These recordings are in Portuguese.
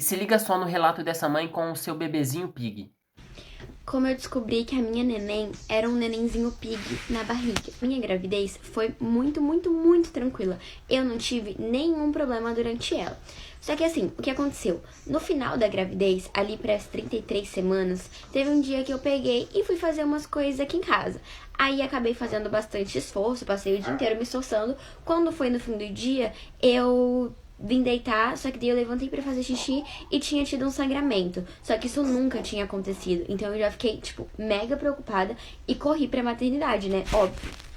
Se liga só no relato dessa mãe com o seu bebezinho Pig. Como eu descobri que a minha neném era um nenenzinho pig na barriga. Minha gravidez foi muito, muito, muito tranquila. Eu não tive nenhum problema durante ela. Só que assim, o que aconteceu? No final da gravidez, ali para as 33 semanas, teve um dia que eu peguei e fui fazer umas coisas aqui em casa. Aí acabei fazendo bastante esforço, passei o dia inteiro me esforçando. Quando foi no fim do dia, eu vim deitar, só que daí eu levantei pra fazer xixi e tinha tido um sangramento. Só que isso nunca tinha acontecido. Então eu já fiquei, tipo, mega preocupada e corri pra maternidade, né? Óbvio.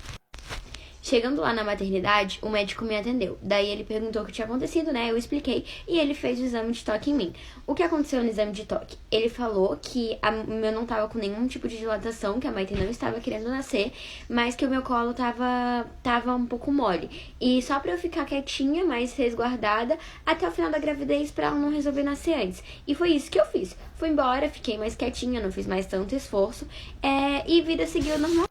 Chegando lá na maternidade, o médico me atendeu. Daí ele perguntou o que tinha acontecido, né? Eu expliquei e ele fez o exame de toque em mim. O que aconteceu no exame de toque? Ele falou que eu não tava com nenhum tipo de dilatação, que a Maite não estava querendo nascer, mas que o meu colo tava um pouco mole. E só pra eu ficar quietinha, mais resguardada, até o final da gravidez pra ela não resolver nascer antes. E foi isso que eu fiz. Fui embora, fiquei mais quietinha, não fiz mais tanto esforço. E vida seguiu normal.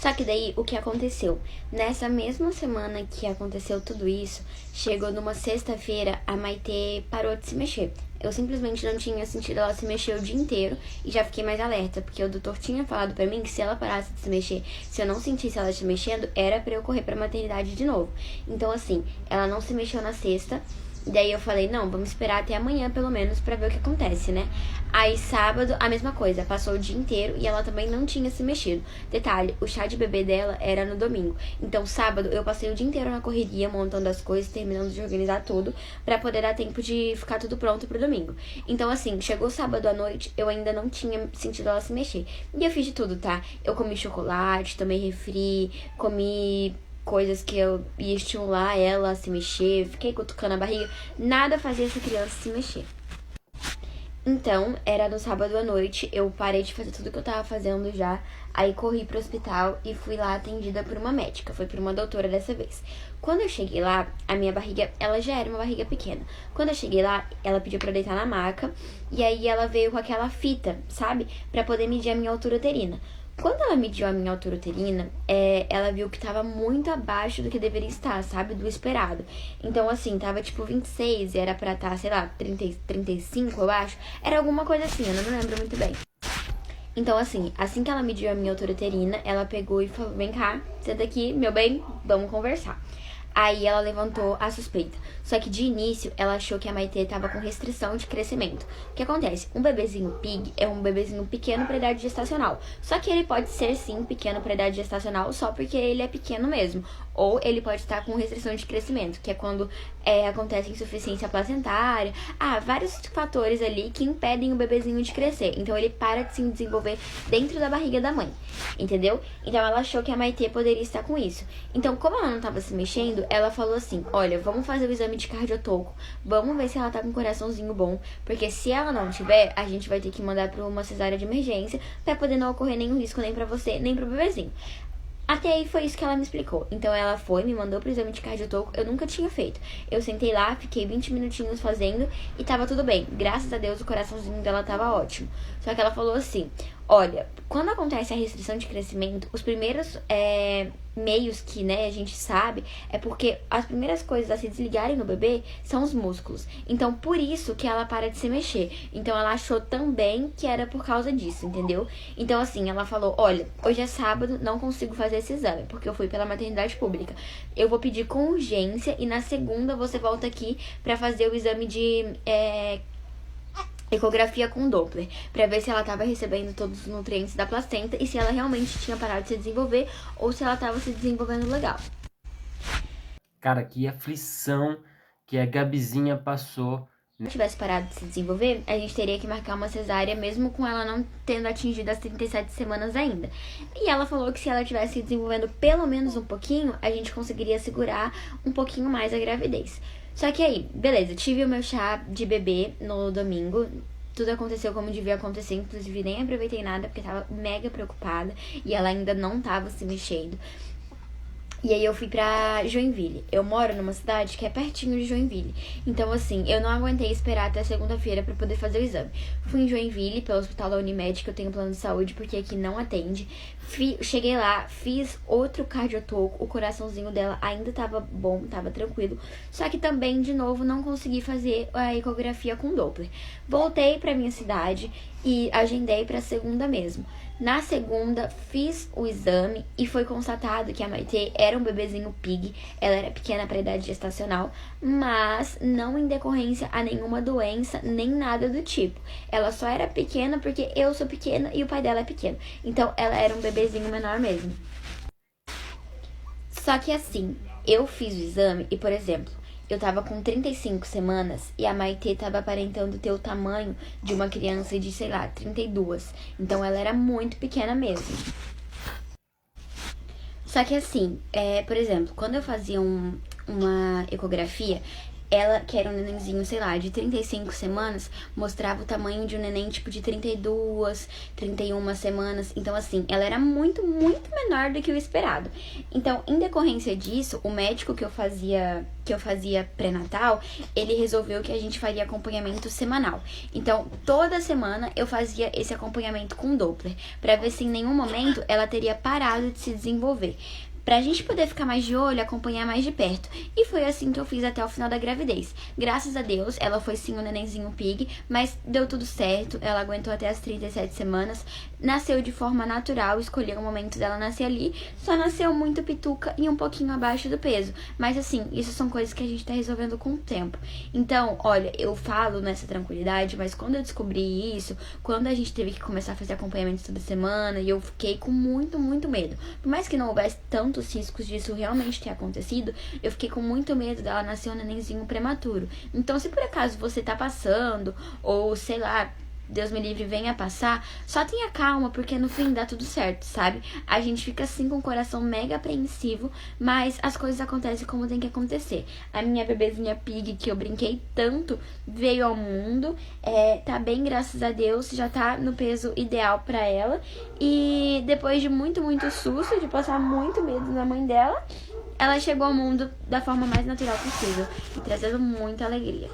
Só que daí, o que aconteceu? Nessa mesma semana que aconteceu tudo isso, chegou numa sexta-feira, a Maitê parou de se mexer. Eu simplesmente não tinha sentido ela se mexer o dia inteiro e já fiquei mais alerta, porque o doutor tinha falado pra mim que se ela parasse de se mexer, se eu não sentisse ela se mexendo, era pra eu correr pra maternidade de novo. Então assim, ela não se mexeu na sexta. Daí eu falei, não, vamos esperar até amanhã pelo menos pra ver o que acontece, né? Aí sábado, a mesma coisa, passou o dia inteiro e ela também não tinha se mexido. Detalhe, o chá de bebê dela era no domingo. Então sábado eu passei o dia inteiro na correria, montando as coisas, terminando de organizar tudo, pra poder dar tempo de ficar tudo pronto pro domingo. Então assim, chegou sábado à noite, eu ainda não tinha sentido ela se mexer. E eu fiz de tudo, tá? Eu comi chocolate, tomei refri, comi coisas que eu ia estimular ela a se mexer, fiquei cutucando a barriga, nada fazia essa criança se mexer. Então, era no sábado à noite, eu parei de fazer tudo que eu tava fazendo já, aí corri pro hospital e fui lá atendida por uma médica, foi por uma doutora dessa vez. Quando eu cheguei lá, a minha barriga, ela já era uma barriga pequena. Quando eu cheguei lá, ela pediu pra eu deitar na maca, e aí ela veio com aquela fita, sabe? Pra poder medir a minha altura uterina. Quando ela mediu a minha altura uterina, ela viu que tava muito abaixo do que deveria estar, sabe? Do esperado. Então, assim, tava tipo 26 e era pra estar, sei lá, 35, eu acho. Era alguma coisa assim, eu não lembro muito bem. Então, assim que ela mediu a minha altura uterina, ela pegou e falou: vem cá, senta aqui, meu bem, vamos conversar. Aí ela levantou a suspeita. Só que de início ela achou que a Maitê tava com restrição de crescimento. O que acontece? Um bebezinho pig é um bebezinho pequeno para idade gestacional. Só que ele pode ser sim pequeno para idade gestacional só porque ele é pequeno mesmo. Ou ele pode estar com restrição de crescimento, que é quando acontece insuficiência placentária. Vários fatores ali que impedem o bebezinho de crescer. Então ele para de se desenvolver dentro da barriga da mãe. Entendeu? Então ela achou que a Maitê poderia estar com isso. Então, como ela não estava se mexendo, ela falou assim: olha, vamos fazer o exame de cardiotoco, vamos ver se ela tá com um coraçãozinho bom, porque se ela não tiver, a gente vai ter que mandar pra uma cesárea de emergência pra poder não ocorrer nenhum risco nem pra você, nem pro bebezinho. Até aí foi isso que ela me explicou. Então ela foi, me mandou pro exame de cardiotoco, eu nunca tinha feito. Eu sentei lá, fiquei 20 minutinhos fazendo e tava tudo bem. Graças a Deus o coraçãozinho dela tava ótimo. Só que ela falou assim: olha, quando acontece a restrição de crescimento, os primeiros meios que, né, a gente sabe é porque as primeiras coisas a se desligarem no bebê são os músculos. Então, por isso que ela para de se mexer. Então, ela achou também que era por causa disso, entendeu? Então, assim, ela falou: olha, hoje é sábado, não consigo fazer esse exame, porque eu fui pela maternidade pública. Eu vou pedir com urgência e na segunda você volta aqui pra fazer o exame de ecografia com Doppler, pra ver se ela tava recebendo todos os nutrientes da placenta e se ela realmente tinha parado de se desenvolver ou se ela tava se desenvolvendo legal. Cara, que aflição que a Gabizinha passou. Se ela tivesse parado de se desenvolver, a gente teria que marcar uma cesárea mesmo com ela não tendo atingido as 37 semanas ainda. E ela falou que se ela tivesse se desenvolvendo pelo menos um pouquinho, a gente conseguiria segurar um pouquinho mais a gravidez. Só que aí, beleza, tive o meu chá de bebê no domingo. Tudo aconteceu como devia acontecer, inclusive nem aproveitei nada porque tava mega preocupada e ela ainda não tava se mexendo. E aí eu fui pra Joinville. Eu moro numa cidade que é pertinho de Joinville. Então, assim, eu não aguentei esperar até segunda-feira pra poder fazer o exame. Fui em Joinville, pelo hospital da Unimed, que eu tenho plano de saúde, porque aqui não atende. Cheguei lá, fiz outro cardiotoco. O coraçãozinho dela ainda tava bom, tava tranquilo. Só que também, de novo, não consegui fazer a ecografia com Doppler. Voltei pra minha cidade e agendei pra segunda mesmo. Na segunda, fiz o exame e foi constatado que a Maitê era um bebezinho pig. Ela era pequena para a idade gestacional, mas não em decorrência a nenhuma doença, nem nada do tipo. Ela só era pequena porque eu sou pequena e o pai dela é pequeno. Então, ela era um bebezinho menor mesmo. Só que assim, eu fiz o exame e, por exemplo, eu tava com 35 semanas e a Maitê tava aparentando ter o tamanho de uma criança de, sei lá, 32. Então ela era muito pequena mesmo. Só que assim, por exemplo, quando eu fazia uma ecografia, ela, que era um nenenzinho, sei lá, de 35 semanas, mostrava o tamanho de um neném tipo de 32, 31 semanas. Então, assim, ela era muito, muito menor do que o esperado. Então, em decorrência disso, o médico que eu fazia pré-natal, ele resolveu que a gente faria acompanhamento semanal. Então, toda semana eu fazia esse acompanhamento com Doppler, pra ver se em nenhum momento ela teria parado de se desenvolver. Pra gente poder ficar mais de olho, acompanhar mais de perto. E foi assim que eu fiz até o final da gravidez. Graças a Deus, ela foi sim um nenenzinho pig, mas deu tudo certo. Ela aguentou até as 37 semanas. Nasceu de forma natural, escolhi o momento dela nascer ali. Só nasceu muito pituca e um pouquinho abaixo do peso. Mas assim, isso são coisas que a gente tá resolvendo com o tempo. Então, olha, eu falo nessa tranquilidade, mas quando eu descobri isso, quando a gente teve que começar a fazer acompanhamento toda semana, e eu fiquei com muito, muito medo. Por mais que não houvesse tantos riscos disso realmente ter acontecido, eu fiquei com muito medo dela nascer um nenenzinho prematuro. Então, se por acaso você tá passando, ou sei lá, Deus me livre, venha passar, só tenha calma, porque no fim dá tudo certo, sabe? A gente fica assim com o coração mega apreensivo, mas as coisas acontecem como tem que acontecer. A minha bebezinha Pig, que eu brinquei tanto, veio ao mundo, tá bem, graças a Deus, já tá no peso ideal pra ela. E depois de muito, muito susto, de passar muito medo na mãe dela, ela chegou ao mundo da forma mais natural possível e trazendo muita alegria.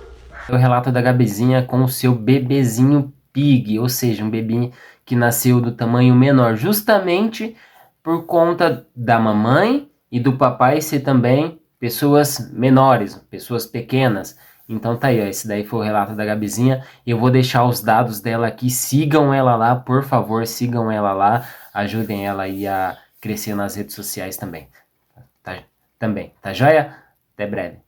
O relato da Gabizinha com o seu bebezinho pig, ou seja, um bebê que nasceu do tamanho menor, justamente por conta da mamãe e do papai ser também pessoas menores, pessoas pequenas. Então tá aí, ó, esse daí foi o relato da Gabizinha. Eu vou deixar os dados dela aqui, sigam ela lá, por favor, sigam ela lá, ajudem ela aí a crescer nas redes sociais também. Tá, também, tá joia? Até breve.